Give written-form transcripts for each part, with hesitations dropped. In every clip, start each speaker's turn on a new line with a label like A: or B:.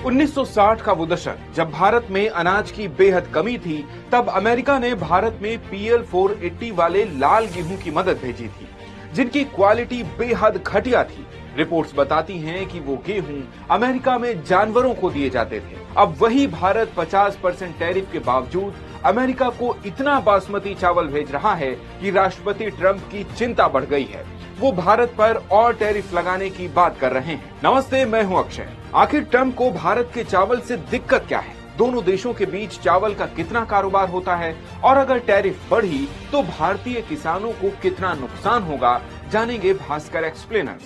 A: 1960 का वो दशक जब भारत में अनाज की बेहद कमी थी, तब अमेरिका ने भारत में PL 480 वाले लाल गेहूं की मदद भेजी थी, जिनकी क्वालिटी बेहद घटिया थी। रिपोर्ट्स बताती हैं कि वो गेहूं अमेरिका में जानवरों को दिए जाते थे। अब वही भारत 50% टैरिफ के बावजूद अमेरिका को इतना बासमती चावल भेज रहा है कि राष्ट्रपति ट्रंप की चिंता बढ़ गई है। वो भारत पर और टैरिफ लगाने की बात कर रहे हैं। नमस्ते, मैं हूं अक्षय। आखिर ट्रंप को भारत के चावल से दिक्कत क्या है? दोनों देशों के बीच चावल का कितना कारोबार होता है और अगर टैरिफ बढ़ी तो भारतीय किसानों को कितना नुकसान होगा, जानेंगे भास्कर एक्सप्लेनर।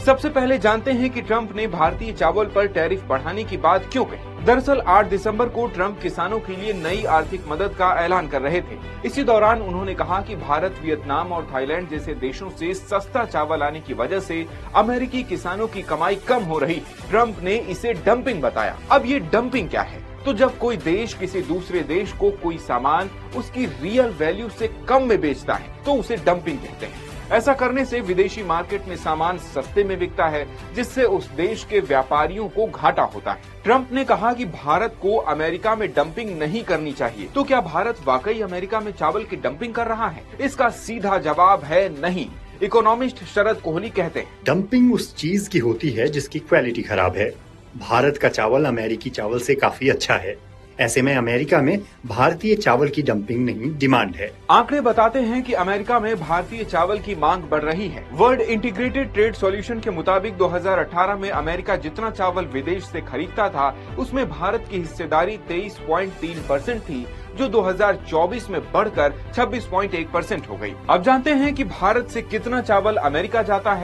A: सबसे पहले जानते हैं कि ट्रंप ने भारतीय चावल पर टैरिफ बढ़ाने की बात क्यों कही। दरअसल 8 दिसंबर को ट्रंप किसानों के लिए नई आर्थिक मदद का ऐलान कर रहे थे। इसी दौरान उन्होंने कहा कि भारत, वियतनाम और थाईलैंड जैसे देशों से सस्ता चावल आने की वजह से अमेरिकी किसानों की कमाई कम हो रही। ट्रंप ने इसे डंपिंग बताया। अब ये डंपिंग क्या है? तो जब कोई देश किसी दूसरे देश को कोई सामान उसकी रियल वैल्यू से कम में बेचता है तो उसे डंपिंग कहते हैं। ऐसा करने से विदेशी मार्केट में सामान सस्ते में बिकता है, जिससे उस देश के व्यापारियों को घाटा होता है। ट्रंप ने कहा कि भारत को अमेरिका में डंपिंग नहीं करनी चाहिए। तो क्या भारत वाकई अमेरिका में चावल की डंपिंग कर रहा है? इसका सीधा जवाब है नहीं। इकोनॉमिस्ट शरद कोहली कहते हैं,
B: डंपिंग उस चीज की होती है जिसकी क्वालिटी खराब है। भारत का चावल अमेरिकी चावल से काफी अच्छा है। ऐसे में अमेरिका में भारतीय चावल की डंपिंग नहीं, डिमांड है।
A: आंकड़े बताते हैं कि अमेरिका में भारतीय चावल की मांग बढ़ रही है। वर्ल्ड इंटीग्रेटेड ट्रेड सॉल्यूशन के मुताबिक 2018 में अमेरिका जितना चावल विदेश से खरीदता था, उसमें भारत की हिस्सेदारी 23.3% थी, जो 2024 में बढ़कर 26.1% हो गई। अब जानते हैं कि भारत से कितना चावल अमेरिका जाता है।